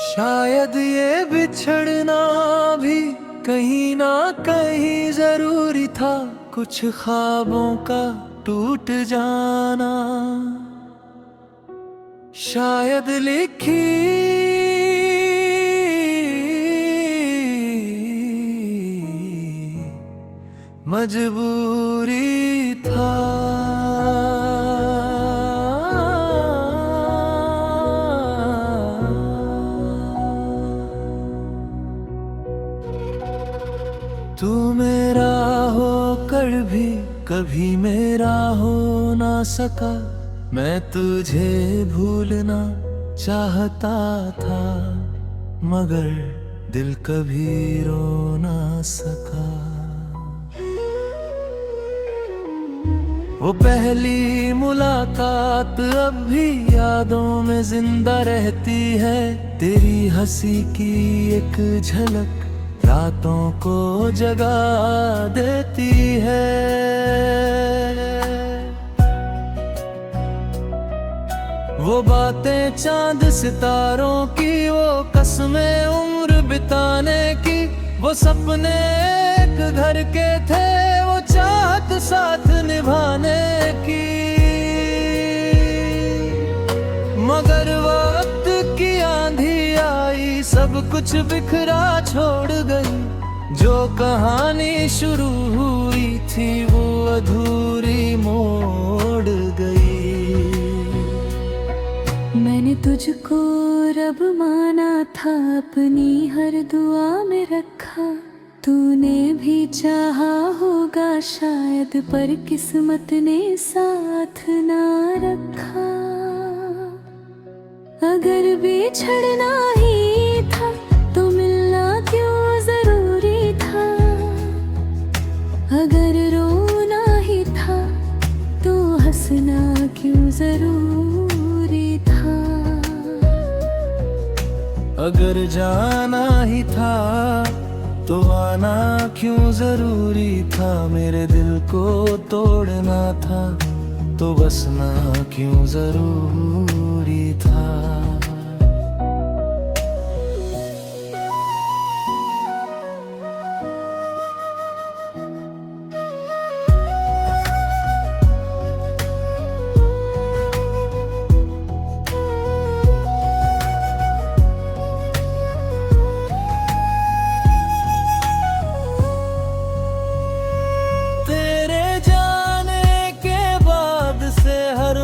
शायद ये बिछड़ना भी कहीं ना कहीं जरूरी था, कुछ ख्वाबों का टूट जाना। शायद लिखी मजबूरी था। तू मेरा होकर भी कभी मेरा हो ना सका, मैं तुझे भूलना चाहता था, मगर दिल कभी रो ना सका। वो पहली मुलाकात अब भी यादों में जिंदा रहती है, तेरी हंसी की एक झलक रातों को जगा देती है। वो बातें चांद सितारों की, वो कसमें उम्र बिताने की, वो सपने एक घर के थे, वो चाहत साथ निभाने की। मगर वक्त की आंधी आई, सब कुछ बिखरा छोड़ गई। जो कहानी शुरू हुई थी वो अधूरी मोड़ गई। मैंने तुझको रब माना था, अपनी हर दुआ में रखा। तूने भी चाहा होगा शायद, पर किस्मत ने साथ ना रखा। अगर बिछड़ना ही था तो मिलना क्यों जरूरी था। अगर रोना ही था तो हंसना क्यों जरूरी था। अगर जाना ही था तो आना क्यों जरूरी था। मेरे दिल को तोड़ना था तो बसना क्यों जरूरी था।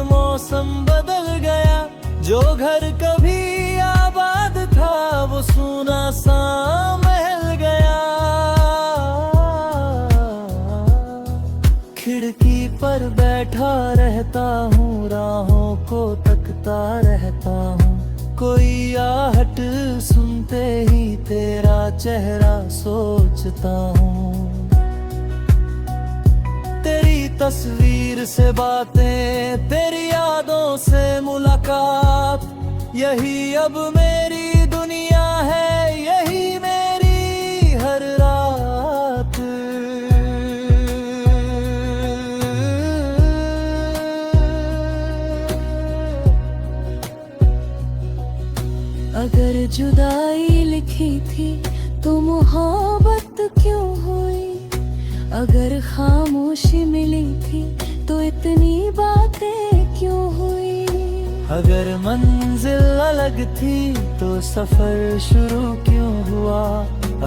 मौसम बदल गया, जो घर कभी आबाद था वो सूना सा महल गया। खिड़की पर बैठा रहता हूँ, राहों को तकता रहता हूँ। कोई आहट सुनते ही तेरा चेहरा सोचता हूँ। तेरी तस्वीर से बातें, तेरी यादों से मुलाकात, यही अब मेरी दुनिया है, यही मेरी हर रात। अगर जुदाई लिखी थी तो मोहब्बत क्यों हुई। अगर खामोशी मिली थी तो इतनी बातें क्यों हुई। अगर मंजिल अलग थी तो सफर शुरू क्यों हुआ।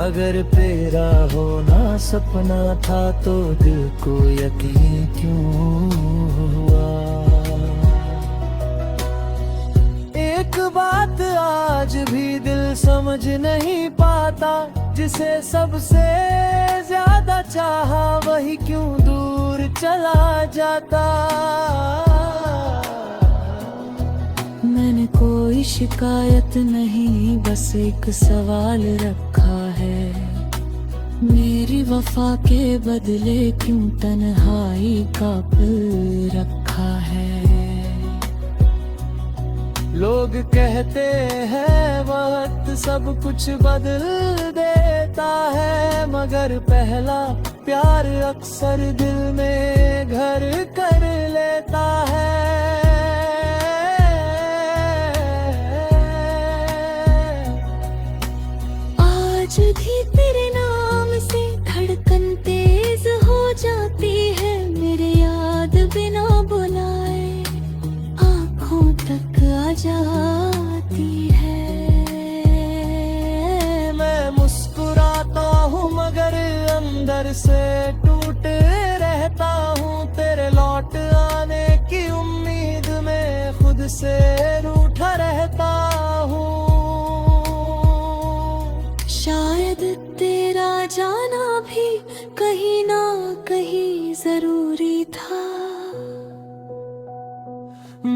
अगर तेरा होना सपना था तो दिल को यकीन क्यों हुआ। एक बात आज भी दिल समझ नहीं पाता, जिसे सबसे ज्यादा चाहा वही क्यों दूर चला जाता। मैंने कोई शिकायत नहीं, बस एक सवाल रखा है। मेरी वफा के बदले क्यों तन्हाई का पिल रखा है। लोग कहते हैं वक्त सब कुछ बदल देता है, मगर पहला प्यार अक्सर दिल में घर कर लेता है। आज भी तेरे नाम से धड़कन तेज हो जाती है, मेरे याद बिना बुलाए आँखों तक आ जाती है। मैं मुस्कुराता हूँ मगर अंदर से टूटे रहता हूँ, तेरे लौट आने की उम्मीद में खुद से रूठा रहता हूँ। शायद तेरा जाना भी कहीं ना कहीं जरूरी था।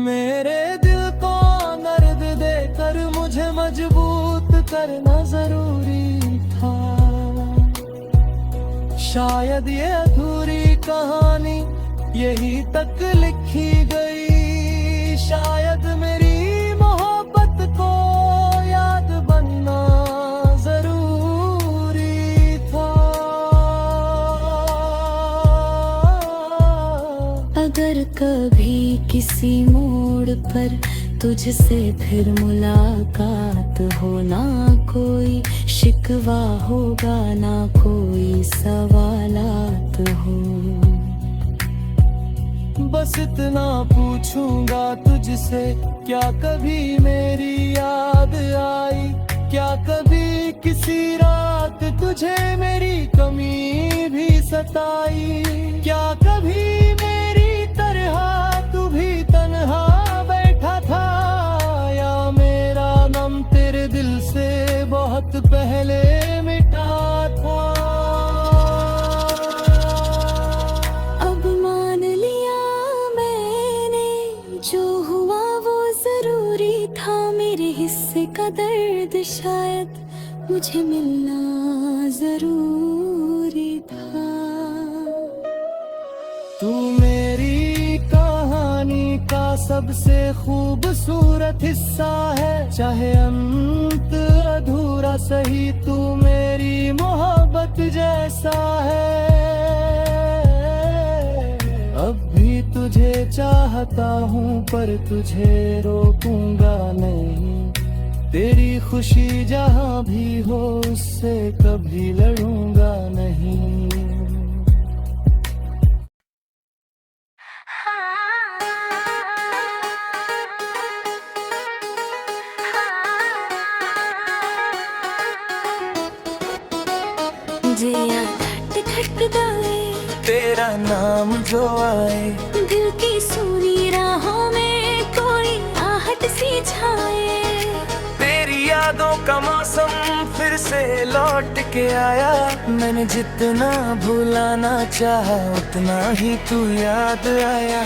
मेरे दिल को दर्द देकर मुझे मजबूत करना जरूरी था। शायद ये अधूरी कहानी यही तक लिखी गई, शायद मेरी मोहब्बत को याद बनना जरूरी था। अगर कभी किसी मोड़ पर तुझसे फिर मुलाकात हो, ना कोई शिकवा होगा ना कोई सवालात हो। बस इतना पूछूंगा तुझसे, क्या कभी मेरी याद आई? क्या कभी किसी रात तुझे मेरी कमी भी सताई? क्या कभी मेरी तरह तू भी तन्हा बैठा था, या मेरा गम तेरे दिल से बहुत पहले मिटा था? अब मान लिया मैंने जो हुआ वो जरूरी था, मेरे हिस्से का दर्द शायद मुझे मिलना जरूरी था। तू मेरी कहानी का सबसे खूबसूरत हिस्सा है, चाहे अंत अधूरा सही, तू मेरी मोहब्बत जैसा है। अब भी तुझे चाहता हूँ पर तुझे रोकूंगा नहीं, तेरी खुशी जहाँ भी हो उससे कभी लड़ूंगा नहीं। जिया खटखटाए तेरा नाम जो आए, दिल की सूनी राहों में कोई आहट सी छाए। तेरी यादों का मौसम फिर से लौट के आया, मैंने जितना भुलाना चाहा उतना ही तू याद आया।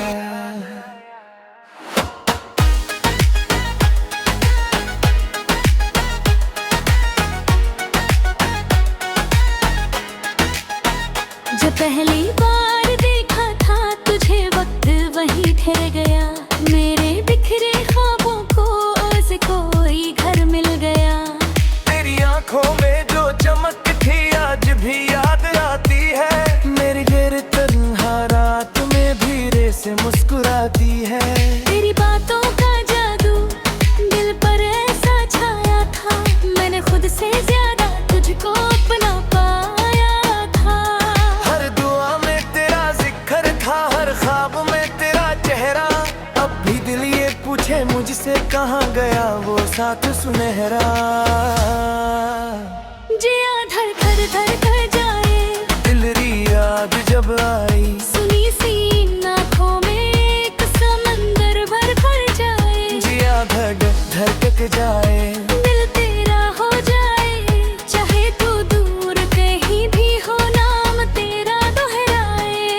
जब पहली बार देखा था तुझे वक्त वहीं ठहर गया, मेरे बिखरे ख्वाबों को आज कोई घर मिल गया। तेरी आंखों में जो चमक थी आज भी याद आती है, मेरी गैर तन्हा रात में भी रे से मुस्कुराती है। तेरी बातों का जादू दिल पर ऐसा छाया था, मैंने खुद से ज्यादा तुझको अपना पाया था। हर दुआ में तेरा जिक्र था, हर ख्वाब में तेरा चेहरा, अब भी दिल ये पूछे मुझसे कहाँ गया वो साथ सुनहरा। जिया धड़ जाए दिलरी याद जब आई, सुनी सी आँखों में एक समंदर भर जाए। जिया धड़क जाए, दिल तेरा हो जाए, चाहे तू दूर कहीं भी हो नाम तेरा दोहराए।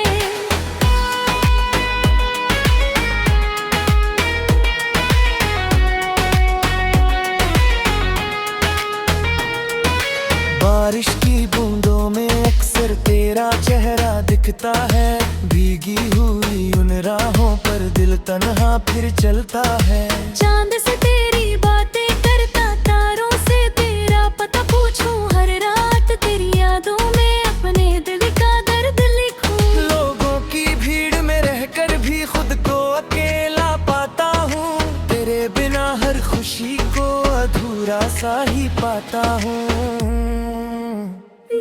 बारिश की बूंदों में अक्सर तेरा चेहरा दिखता है, भीगी हुई उन राहों पर दिल तन्हा फिर चलता है। चांद से तेरी बातें करता, तारों से तेरा पता पूछूं, हर रात तेरी यादों में अपने दिल का दर्द लिखूं। लोगों की भीड़ वैसा ही पाता हूँ।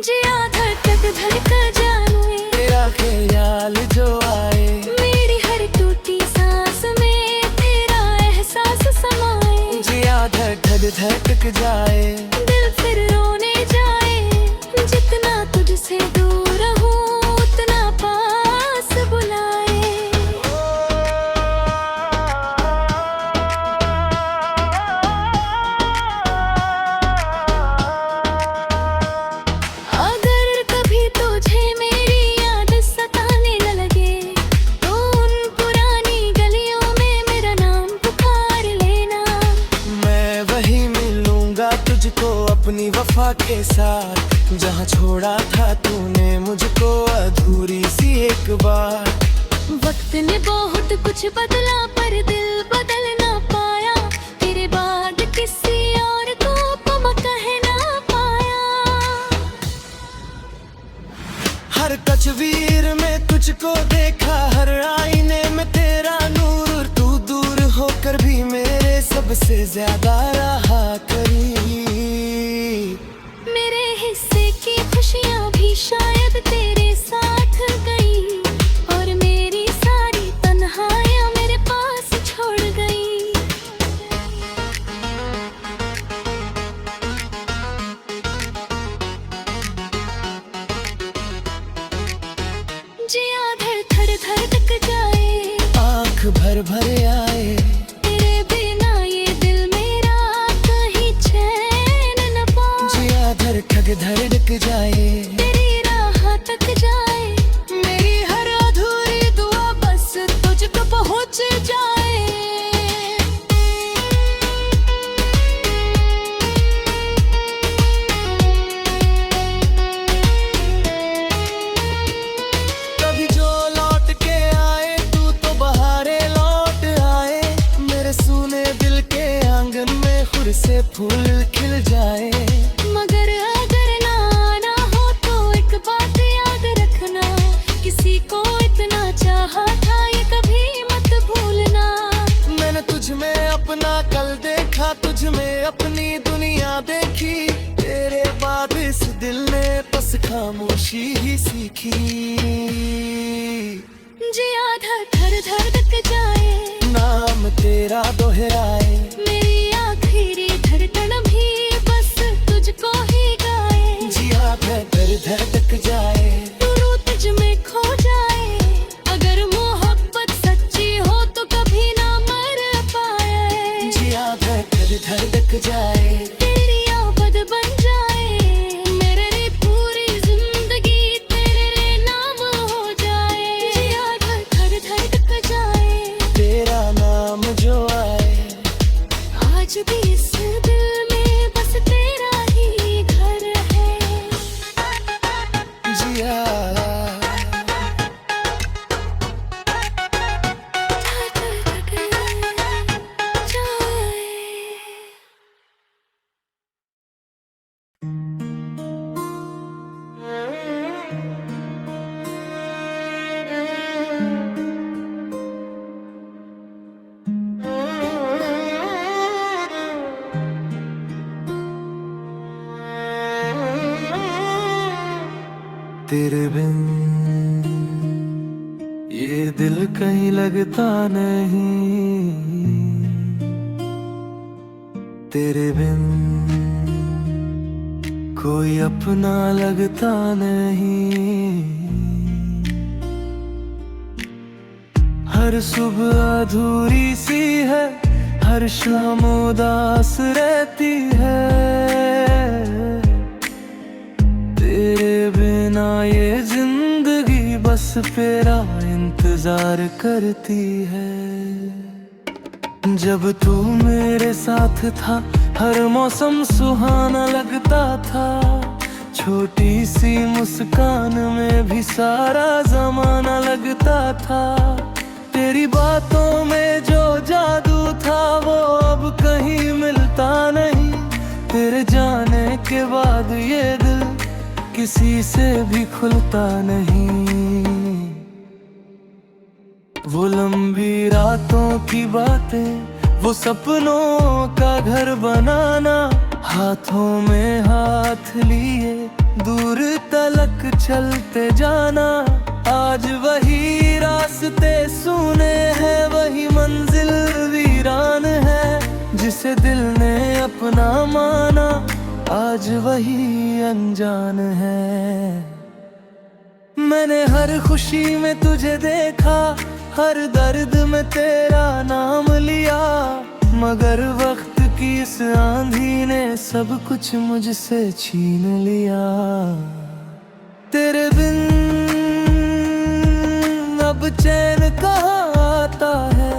जिया धड़क धड़क जाए तेरा ख्याल जो आए, मेरी हर टूटी सांस में तेरा एहसास समाए। जिया धड़क धड़क जाए, दिल फिर रोने जाए, जितना तुझसे दूर हूँ उतना पास बुलाए। अगर कभी तुझे मेरी याद सताने न लगे तो उन पुरानी गलियों में मेरा नाम पुकार लेना। मैं वही मिलूंगा तुझको अपनी वफा के साथ, जहाँ छोड़ा था तूने मुझको अधूरी सी एक बार। वक्त ने बहुत कुछ बदला पर दिल बदल ना पाया, तेरे बाद किसी और को तुम कह ना पाया। हर तस्वीर में तुझको देखा, हर आईने में तेरा नूर। तू दूर होकर भी मेरे सबसे ज्यादा रहा करीब। मेरे हिस्से की खुशियाँ भी शायद तेरे साथ गई, और मेरी सारी तन्हाइयाँ मेरे पास छोड़ गई। जिया धड़ धड़क जाए, आँख भर भर आए, तेरे बिना ये दिल मेरा कहीं चैन न पाए। जिया धड़क धड़क जाए, तेरी राह तक जाए, मेरी हर अधूरी दुआ बस तुझको पहुँच जाए। कभी जो लौट के आए तू तो बहारे लौट आए, मेरे सूने दिल के आंगन में खुद से फूल खिल जाए। मगर अगर ना आना हो तो एक बात याद रखना, किसी को इतना चाहा था ये कभी मत भूलना। मैंने तुझ में अपना कल देखा, तुझ में अपनी दुनिया देखी, तेरे बाद इस दिल ने बस खामोशी ही सीखी। जिया धड़ धड़क जाए, नाम तेरा दोहराए, मेरी आखिरी धड़कन भी बस तुझको ही गाए। जिया धड़ धड़क जाए, रूह तुझ में खो जाए, अगर मोहब्बत सच्ची हो तो कभी ना मर पाए। जिया धड़ धड़क जाए, तेरी आबद बन जाए, मेरे लिए पूरी जिंदगी तेरे नाम हो जाए। जिया धड़ धड़क जाए, तेरा नाम जो आए, आज भी इस दिल में बस तेरा ही घर है। जिया तेरे बिन ये दिल कहीं लगता नहीं, तेरे बिन कोई अपना लगता नहीं। हर सुबह अधूरी सी है, हर शाम उदास रहती है, तेरे बिना ये जिंदगी बस तेरा इंतजार करती है। जब तू मेरे साथ था हर मौसम सुहाना लगता था, छोटी सी मुस्कान में भी सारा जमाना लगता था। तेरी बातों में जो जादू था वो अब कहीं मिलता नहीं, तेरे जाने के बाद ये दिल किसी से भी खुलता नहीं। वो लंबी रातों की बातें, वो सपनों का घर बनाना, हाथों में हाथ लिए दूर तलक चलते जाना। आज वही रास्ते सुने हैं, वही मंजिल वीरान है। जिसे दिल ने अपना माना, आज वही अनजान है। मैंने हर खुशी में तुझे देखा, हर दर्द में तेरा नाम लिया। मगर वक्त की इस आंधी ने सब कुछ मुझसे छीन लिया। तेरे बिन अब चैन कहाँ आता है,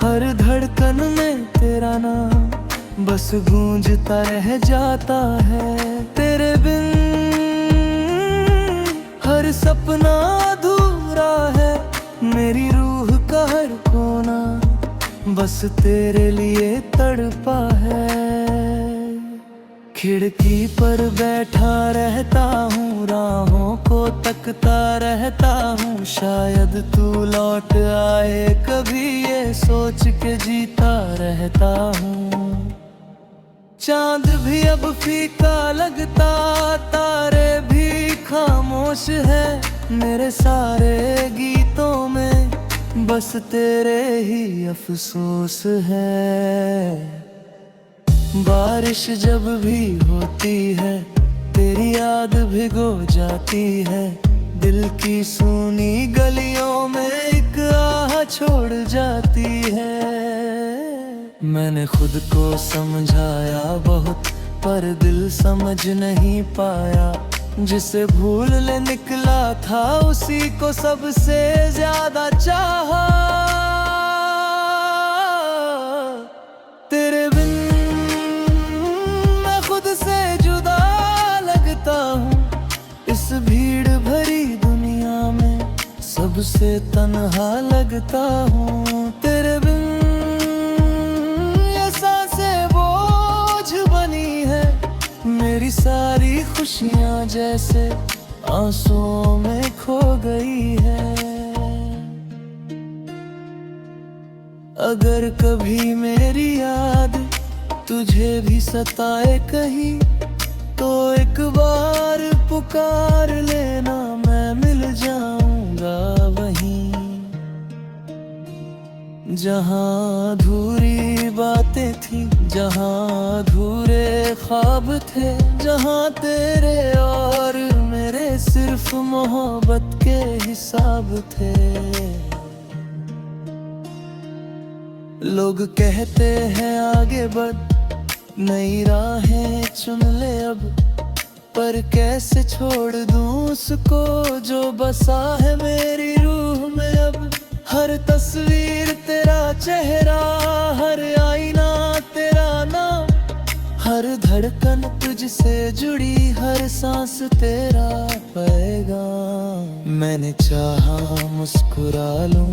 हर धड़कन में तेरा नाम बस गूंजता रह जाता है। तेरे बिन हर सपना अधूरा है, मेरी रूह का हर कोना बस तेरे लिए तड़पा है। खिड़की पर बैठा रहता हूँ, राहों को तकता रहता हूँ। शायद तू लौट आए कभी, ये सोच के जीता रहता हूँ। चांद भी अब फीका लगता, तारे भी खामोश है। मेरे सारे गीतों में बस तेरे ही अफसोस है। बारिश जब भी होती है, तेरी याद भिगो जाती है। दिल की सूनी गलियों में एक आह छोड़ जाती है। मैंने खुद को समझाया बहुत, पर दिल समझ नहीं पाया। जिसे भूलने निकला था, उसी को सबसे ज्यादा चाहा। तेरे बिन मैं खुद से जुदा लगता हूँ। इस भीड़ भरी दुनिया में सबसे तन्हा लगता हूँ। तेरे बिन ये सांसें बोझ बनी है, मेरी सारी खुशियाँ जैसे आंसुओं में खो गई है। अगर कभी मेरी याद तुझे भी सताए कहीं, तो एक बार पुकार लेना, मैं मिल जाऊंगा वहीं। जहाँ अधूरी बातें थी, जहाँ अधूरे ख्वाब थे, जहाँ तेरे और मेरे सिर्फ मोहब्बत के हिसाब थे। लोग कहते हैं आगे बढ़, नई राहें चुन ले अब। पर कैसे छोड़ दूं उसको जो बसा है मेरी रूह में अब। हर तस्वीर तेरा चेहरा, हर आईना तेरा नाम, हर धड़कन तुझसे जुड़ी, हर सांस तेरा पैगाम। मैंने चाहा मुस्कुरा लूं,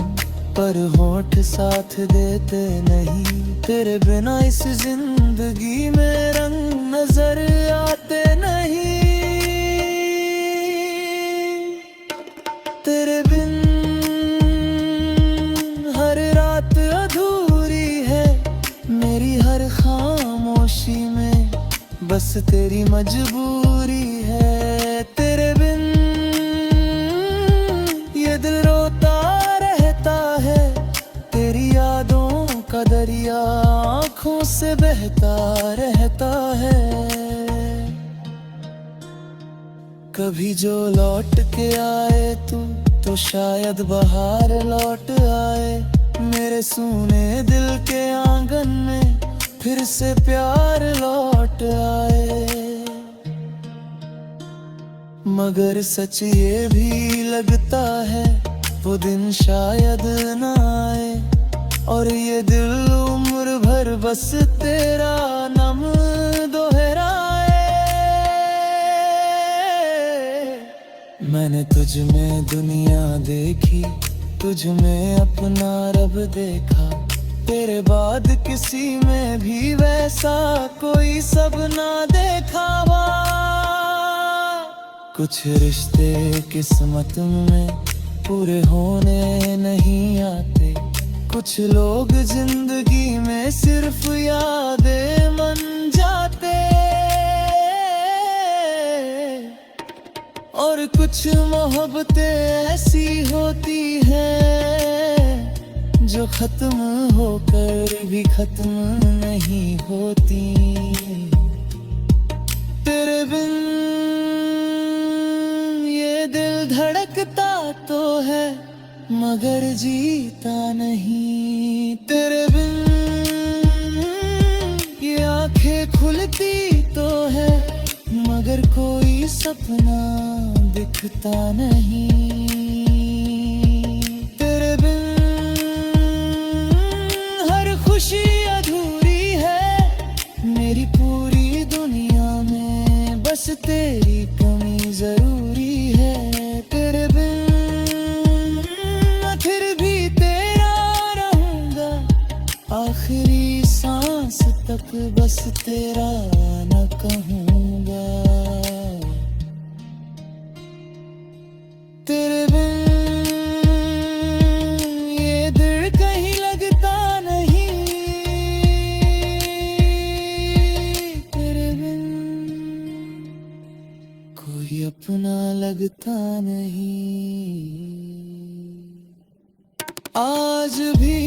पर होठ साथ देते नहीं। तेरे बिना इस जिंदगी में रंग नजर आते नहीं। तेरे बिन हर रात अधूरी है, मेरी हर खामोशी में बस तेरी मजबूरी है। तेरे बिन ये दिल रोता रहता है, तेरी यादों का दरिया आँखों से बहता रहता है। कभी जो लौट के आए तू, तो शायद बाहर लौट आए। मेरे सूने दिल के आंगन में फिर से प्यार लौट आए। मगर सच ये भी लगता है, वो दिन शायद न आए। और ये दिल उम्र भर बस तेरा नाम दोहराए। मैंने तुझ में दुनिया देखी, तुझ में अपना रब देखा। तेरे बाद किसी में भी वैसा कोई सपना देखा हुआ। कुछ रिश्ते किस्मत में पूरे होने नहीं आते। कुछ लोग जिंदगी में सिर्फ यादें बन जाते। कुछ मोहब्बतें ऐसी होती है जो खत्म होकर भी खत्म नहीं होती। तेरे बिन ये दिल धड़कता तो है मगर जीता नहीं। तेरे बिन ये आंखें खुलती तो है मगर कोई सपना दिखता नहीं। तेरे बिन हर खुशी अधूरी है मेरी पूरी दुनिया में, बस तेरी कमी जरूरी है। तेरे बिन मैं फिर भी तेरा रहूंगा आखिरी सांस तक, बस तेरा न कहूंगा। तेरे बिन ये दिल कहीं लगता नहीं। तेरे बिन कोई अपना लगता नहीं। आज भी